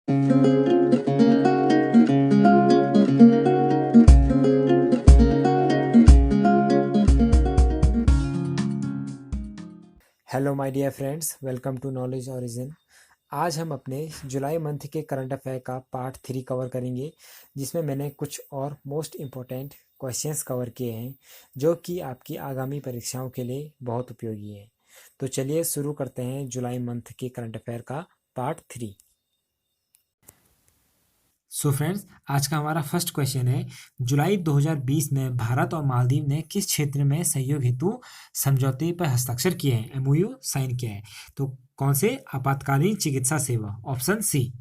Hello my dear friends, welcome to Knowledge Origin. आज हम अपने जुलाई मंथ के करंट अफेयर का पार्ट 3 कवर करेंगे, जिसमें मैंने कुछ और मोस्ट इम्पोर्टेंट क्वेश्चंस कवर किए हैं जो कि आपकी आगामी परीक्षाओं के लिए बहुत उपयोगी हैं। तो चलिए शुरू करते हैं जुलाई मंथ के करंट अफेयर का पार्ट 3। सो फ्रेंड्स, आज का हमारा फर्स्ट क्वेश्चन है, जुलाई 2020 में भारत और मालदीव ने किस क्षेत्र में सहयोग हेतु समझौते पर हस्ताक्षर किए हैं, एमओयू साइन किया है। तो कौन से? आपातकालीन चिकित्सा सेवा, ऑप्शन सी।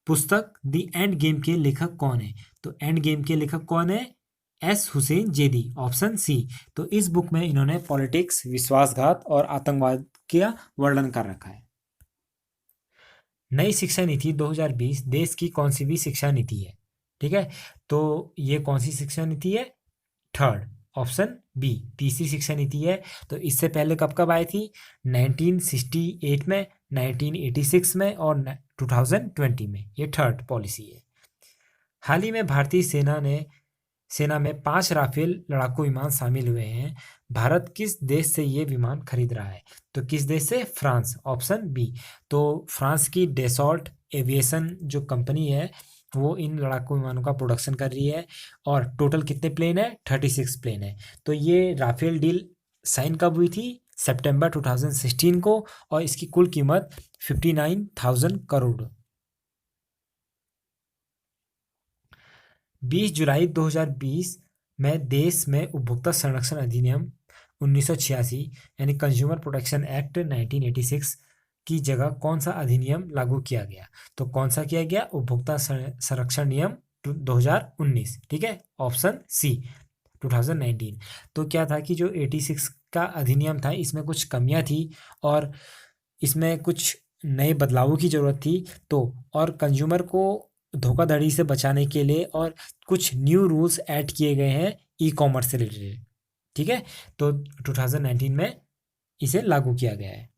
पुस्तक द एंड गेम के लेखक कौन है? तो एंड गेम के लेखक कौन है? S Hussain Zaidi, option C. तो इस बुक में इन्होंने पॉलिटिक्स, विश्वासघात और आतंकवाद का वर्णन कर रखा है। नई शिक्षा नीति 2020 देश की कौन सी भी शिक्षा नीति है? ठीक है, तो ये कौन सी शिक्षा नीति है? थर्ड, ऑप्शन बी, तीसरी शिक्षा नीति है। तो इससे पहले कब कब आई थी? 1968 में, 1986 में और 2020 में। ये थर्ड पॉलिसी है। हाल ही में भारतीय सेना में 5 राफेल लड़ाकू विमान शामिल हुए हैं। भारत किस देश से ये विमान खरीद रहा है? तो किस देश से? France, option B. तो फ्रांस की डेसॉल्ट एविएशन जो कंपनी है वो इन लड़ाकू विमानों का प्रोडक्शन कर रही है। और टोटल कितने प्लेन है? 36 प्लेन है। तो ये राफेल डील साइन कब हुई थी? सितंबर 2016 को, और इसकी कुल कीमत 59,000 करोड़। 20 जुलाई 2020 में देश में उपभोक्ता संरक्षण अधिनियम 1986 यानी कंज्यूमर प्रोटेक्शन एक्ट 1986 की जगह कौन सा अधिनियम लागू किया गया? तो कौन सा किया गया? उपभोक्ता संरक्षण नियम 2019। ठीक है, ऑप्शन सी, 2019। तो क्या था कि जो 86 का अधिनियम था इसमें कुछ कमियां थी और इसमें कुछ नए बदलावों की ज़रूरत थी। तो और कंज्यूमर को धोखाधड़ी से बचाने के लिए और कुछ न्यू रूल्स ऐड किए गए हैं ई कॉमर्स से रिलेटेड। ठीक है, तो 2019 में इसे लागू किया गया है।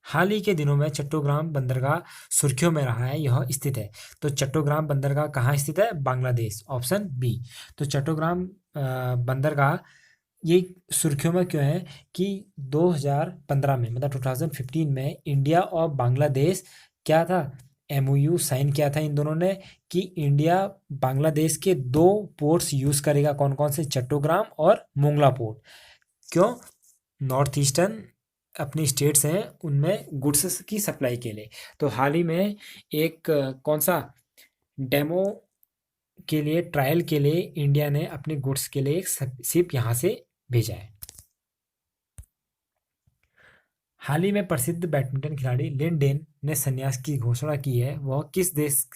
हाल ही के दिनों में चट्टोग्राम बंदरगाह सुर्खियों में रहा है, यह स्थित है। तो चट्टोग्राम बंदरगाह कहाँ स्थित है? Bangladesh, option B. तो चट्टोग्राम बंदरगाह ये सुर्खियों में क्यों है कि 2015 में, मतलब 2015 में इंडिया और बांग्लादेश क्या था? एमओयू साइन किया था इन दोनों ने कि इंडिया बांग्लादेश के 2 पोर्ट्स यूज़ करेगा। कौन कौन से? चट्टोग्राम और मोंगला पोर्ट। क्यों? नॉर्थ ईस्टर्न अपनी स्टेट्स हैं उनमें गुड्स की सप्लाई के लिए। तो हाल ही में एक कौन सा डेमो के लिए, ट्रायल के लिए इंडिया ने अपने गुड्स के लिए एक शिप यहाँ से भेजा है। हाल ही में प्रसिद्ध बैडमिंटन खिलाड़ी लिन डेन ने संन्यास की घोषणा की है। वह किस देश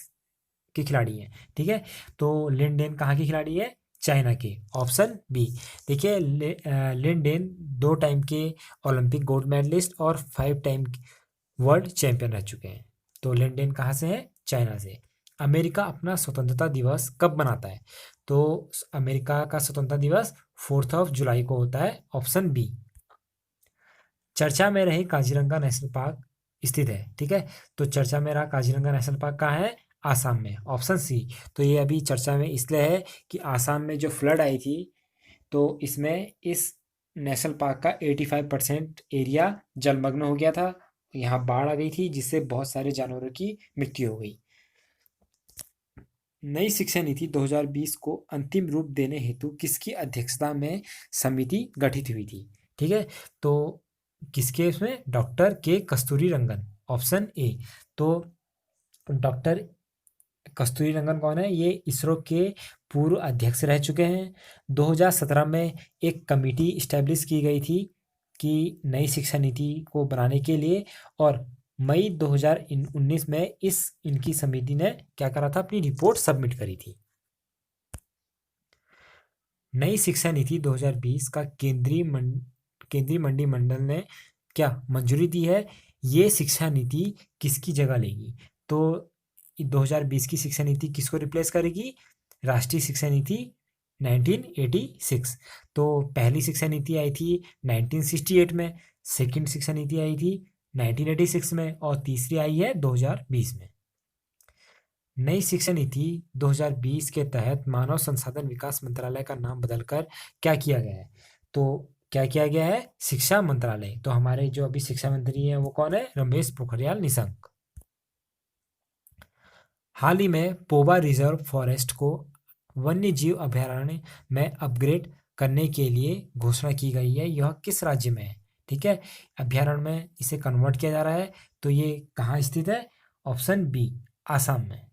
के खिलाड़ी हैं? ठीक है, तो लिन डेन कहाँ के खिलाड़ी है? चाइना के, ऑप्शन बी। देखिए, लिन डेन 2 टाइम के ओलंपिक गोल्ड मेडलिस्ट और 5 टाइम वर्ल्ड चैंपियन रह चुके हैं। तो लिन डेन कहाँ से है? चाइना से। अमेरिका अपना स्वतंत्रता दिवस कब मनाता है? तो अमेरिका का स्वतंत्रता दिवस 4 जुलाई को होता है, ऑप्शन बी। चर्चा में रहे काजीरंगा नेशनल पार्क स्थित है। ठीक है, तो चर्चा में रहा काजीरंगा नेशनल पार्क कहाँ है? आसाम में, ऑप्शन सी। तो ये अभी चर्चा में इसलिए है कि आसाम में जो फ्लड आई थी तो इसमें इस नेशनल पार्क का 85% एरिया जलमग्न हो गया था। यहाँ बाढ़ आ गई थी जिससे बहुत सारे जानवरों की मृत्यु हो गई। नई शिक्षा नीति 2020 को अंतिम रूप देने हेतु किसकी अध्यक्षता में समिति गठित हुई थी? ठीक है, तो किसके? उसमें डॉक्टर के कस्तूरी रंगन, ऑप्शन ए। तो डॉक्टर कस्तूरी रंगन कौन है? ये इसरो के पूर्व अध्यक्ष रह चुके हैं। 2017 में एक कमेटी इस्टेब्लिश की गई थी कि नई शिक्षा नीति को बनाने के लिए, और मई 2019 में इनकी समिति ने क्या करा था? अपनी रिपोर्ट सबमिट करी थी। नई शिक्षा नीति 2020 का केंद्रीय मंत्रिमंडल ने क्या मंजूरी दी है? ये शिक्षा नीति किसकी जगह लेगी? तो 2020 की शिक्षा नीति किसको रिप्लेस करेगी? राष्ट्रीय शिक्षा नीति 1986। तो पहली शिक्षा नीति आई थी 1968 में, सेकंड शिक्षा नीति आई थी 1986 में, और तीसरी आई है 2020 में। नई शिक्षा नीति 2020 के तहत मानव संसाधन विकास मंत्रालय का नाम बदलकर क्या किया गया है? तो क्या किया गया है? शिक्षा मंत्रालय। तो हमारे जो अभी शिक्षा मंत्री हैं वो कौन है? रमेश पोखरियाल निशंक। हाल ही में पोबा रिजर्व फॉरेस्ट को वन्य जीव अभयारण्य में अपग्रेड करने के लिए घोषणा की गई है। यह किस राज्य में है? ठीक है, अभयारण्य में इसे कन्वर्ट किया जा रहा है। तो ये कहाँ स्थित है? ऑप्शन बी, आसाम में।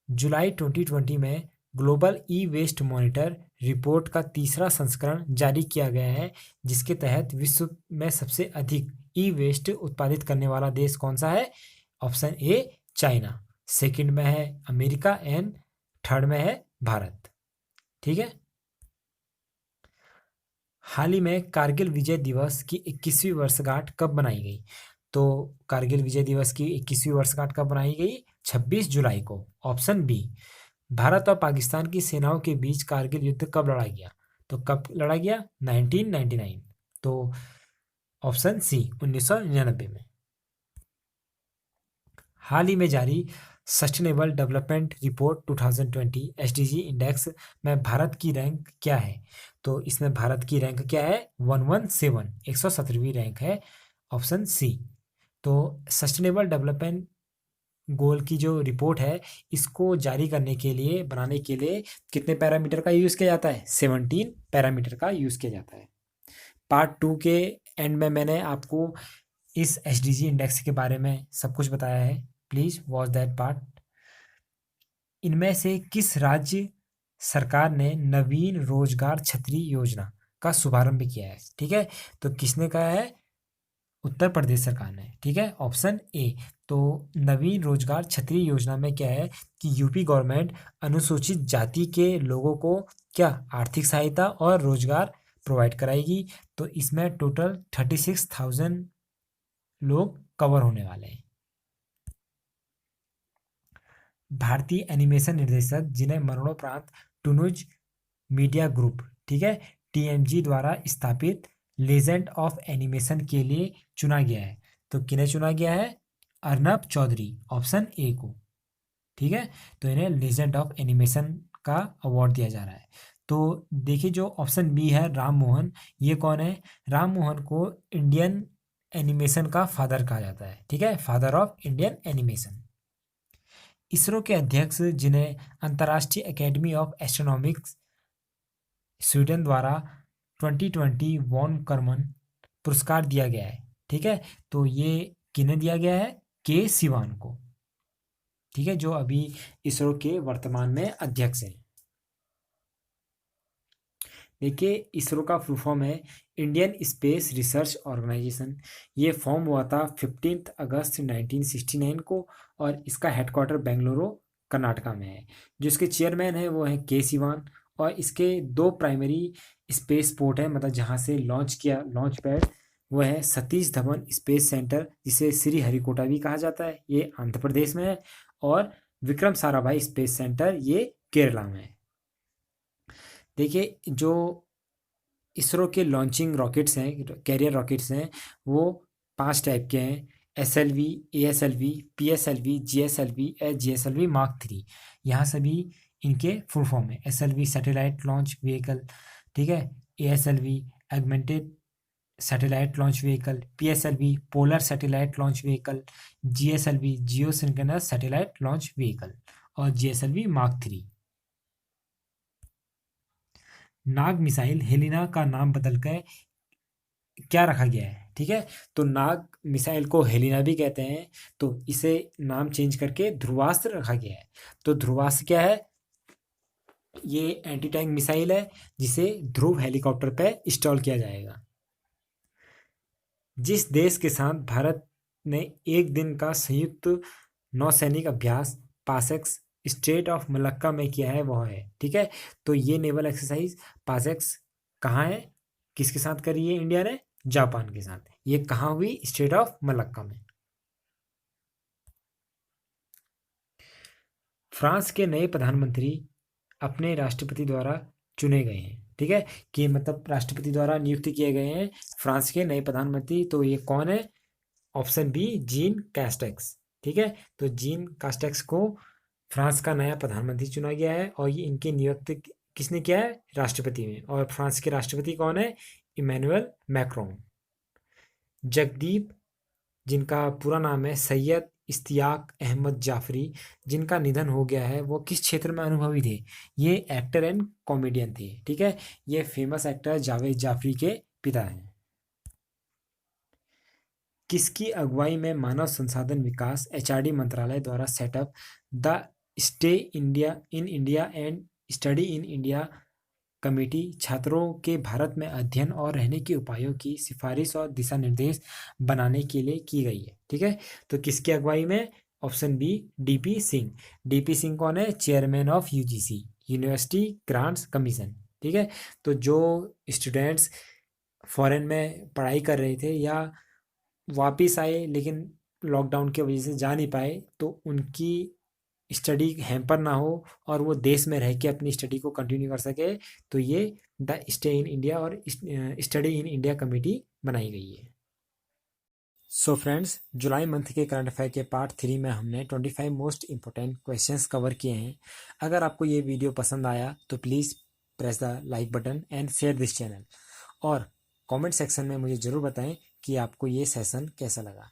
जुलाई 2020 में global e waste monitor report का तीसरा संस्करण जारी किया गया है, जिसके तहत विश्व में सबसे अधिक ई वेस्ट उत्पादित करने वाला देश कौन सा है? Option A, China. सेकंड में है अमेरिका एंड थर्ड में है भारत। ठीक है। हाल ही में कारगिल विजय दिवस की 21वीं वर्षगांठ कब मनाई गई? तो कारगिल विजय दिवस की 21वीं वर्षगांठ कब मनाई गई? 26 जुलाई को। Option B. भारत और पाकिस्तान की सेनाओं के बीच कारगिल युद्ध कब लड़ा गया? तो कब लड़ा गया? 1999। तो ऑप्शन सी, 1999 में। हाल ही में जारी sustainable development report 2020 SDG index में भारत की रैंक क्या है? तो इसमें भारत की रैंक क्या है? 117, 117वीं रैंक है। Option C. तो सस्टेनेबल डेवलपमेंट गोल की जो रिपोर्ट है, इसको जारी करने के लिए, बनाने के लिए कितने पैरामीटर का यूज़ किया जाता है? 17 पैरामीटर का यूज़ किया जाता है। पार्ट 2 के एंड में मैंने आपको इस एसडीजी इंडेक्स के बारे में सब कुछ बताया है। Please watch that part. इनमें से किस राज्य सरकार ने नवीन रोजगार छतरी योजना का शुभारंभ किया है? ठीक है, तो किसने कहा है? उत्तर प्रदेश सरकार ने। ठीक है, ऑप्शन ए। तो नवीन रोजगार छतरी योजना में क्या है कि यूपी गवर्नमेंट अनुसूचित जाति के लोगों को क्या आर्थिक सहायता और रोजगार प्रोवाइड कराएगी। तो इसमें टोटल 36,000 लोग कवर होने वाले हैं। भारतीय एनिमेशन निर्देशक जिन्हें मरणोपरांत टूनुज मीडिया ग्रुप, ठीक है, टीएमजी द्वारा स्थापित लेजेंड ऑफ एनिमेशन के लिए चुना गया है। तो किन्हें चुना गया है? अर्नब चौधरी, ऑप्शन ए को। ठीक है, तो इन्हें लेजेंड ऑफ एनिमेशन का अवार्ड दिया जा रहा है। तो देखिए, जो ऑप्शन बी है राम मोहन, ये कौन है? राम मोहन को इंडियन एनिमेशन का फादर कहा जाता है। ठीक है, father of Indian animation. ISRO के अध्यक्ष जिन्हें अंतर्राष्ट्रीय एकेडमी ऑफ एस्ट्रोनॉमिक्स स्वीडन द्वारा 2020 वॉन करमन पुरस्कार दिया गया है। ठीक है, तो ये किन्हें दिया गया है? के सिवान को। ठीक है, जो अभी इसरो के वर्तमान में अध्यक्ष हैं। देखिए, इसरो का फुल फॉर्म है इंडियन स्पेस रिसर्च ऑर्गेनाइजेशन। ये फॉर्म हुआ था 15 अगस्त 1969 को, और इसका हेडक्वार्टर बेंगलुरु कर्नाटका में है। जो इसके चेयरमैन है वो है के सिवान। और इसके दो प्राइमरी स्पेस पोर्ट है, मतलब जहाँ से लॉन्च पैड, वो है सतीश धवन स्पेस सेंटर, जिसे श्री हरिकोटा भी कहा जाता है, ये आंध्र प्रदेश में है। और विक्रम साराभाई स्पेस सेंटर, ये केरला में है। देखिए, जो इसरो के लॉन्चिंग रॉकेट्स हैं, कैरियर रॉकेट्स हैं, वो 5 टाइप के हैं: SLV, ASLV, PSLV, GSLV, GSLV Mark 3। यहाँ सभी इनके फुल फॉर्म है। SLV सैटेलाइट लॉन्च व्हीकल, ठीक है, ASLV augmented satellite launch vehicle, PSLV polar satellite launch vehicle, GSLV geosynchronous satellite launch vehicle, और GSLV Mark 3। नाग मिसाइल हेलिना का नाम बदलकर क्या रखा गया है? ठीक है, तो नाग मिसाइल को हेलिना भी कहते हैं, तो इसे नाम चेंज करके ध्रुवास्त्र रखा गया है। तो ध्रुवास्त्र क्या है? ये एंटी टैंक मिसाइल है, जिसे ध्रुव हेलीकॉप्टर पे इंस्टॉल किया जाएगा। जिस देश के साथ भारत ने एक दिन का संयुक्त नौसैनिक अभ्यास पासेक्स स्ट्रेट ऑफ मलक्का में किया है, वह है। ठीक है, तो ये नेवल एक्सरसाइज पासेक्स कहाँ है, किसके साथ करी है इंडिया ने? जापान के साथ। ये कहाँ हुई? स्ट्रेट ऑफ मलक्का में। फ्रांस के नए प्रधानमंत्री अपने राष्ट्रपति द्वारा चुने गए हैं। ठीक है, कि मतलब राष्ट्रपति द्वारा नियुक्त किए गए हैं फ्रांस के नए प्रधानमंत्री। तो ये कौन है? Option B, Jean Castex. ठीक है, तो जीन कास्टेक्स को फ्रांस का नया प्रधानमंत्री चुना गया है और ये इनकी नियुक्ति किसने किया है? राष्ट्रपति में। और फ्रांस के राष्ट्रपति कौन है? Emmanuel Macron. जगदीप, जिनका पूरा नाम है सैयद इश्तियाक अहमद जाफरी, जिनका निधन हो गया है, वो किस क्षेत्र में अनुभवी थे? ये एक्टर एंड कॉमेडियन थे। ठीक है, ये फेमस एक्टर जावेद जाफरी के पिता हैं। किसकी अगुवाई में मानव संसाधन विकास एचआरडी मंत्रालय द्वारा setup the stay India in India and study in India committee छात्रों के भारत में अध्ययन और रहने के उपायों की सिफारिश और दिशा निर्देश बनाने के लिए की गई है? ठीक है, तो किसकी अगुवाई में? Option B, DP Singh. DP Singh कौन है? Chairman of UGC, University Grants Commission. ठीक है, तो जो स्टूडेंट्स फॉरेन में पढ़ाई कर रहे थे या वापिस आए लेकिन लॉकडाउन की वजह से जा नहीं पाए, तो उनकी स्टडी हैम्पर ना हो और वो देश में रह के अपनी स्टडी को कंटिन्यू कर सके, तो ये द स्टे इन इंडिया और स्टडी इन इंडिया कमेटी बनाई गई है। सो फ्रेंड्स, जुलाई मंथ के करंट अफेयर के पार्ट 3 में हमने 25 मोस्ट इंपॉर्टेंट क्वेश्चंस कवर किए हैं। अगर आपको ये वीडियो पसंद आया तो please press the like button and share this channel, और कमेंट सेक्शन में मुझे ज़रूर बताएं कि आपको ये सेशन कैसा लगा।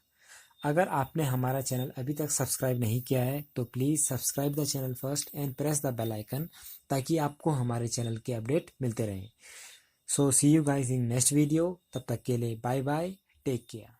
अगर आपने हमारा चैनल अभी तक सब्सक्राइब नहीं किया है तो please subscribe the channel first and press the bell icon, ताकि आपको हमारे चैनल के अपडेट मिलते रहें। So see you guys in next video. तब तक के लिए बाय बाय, टेक केयर।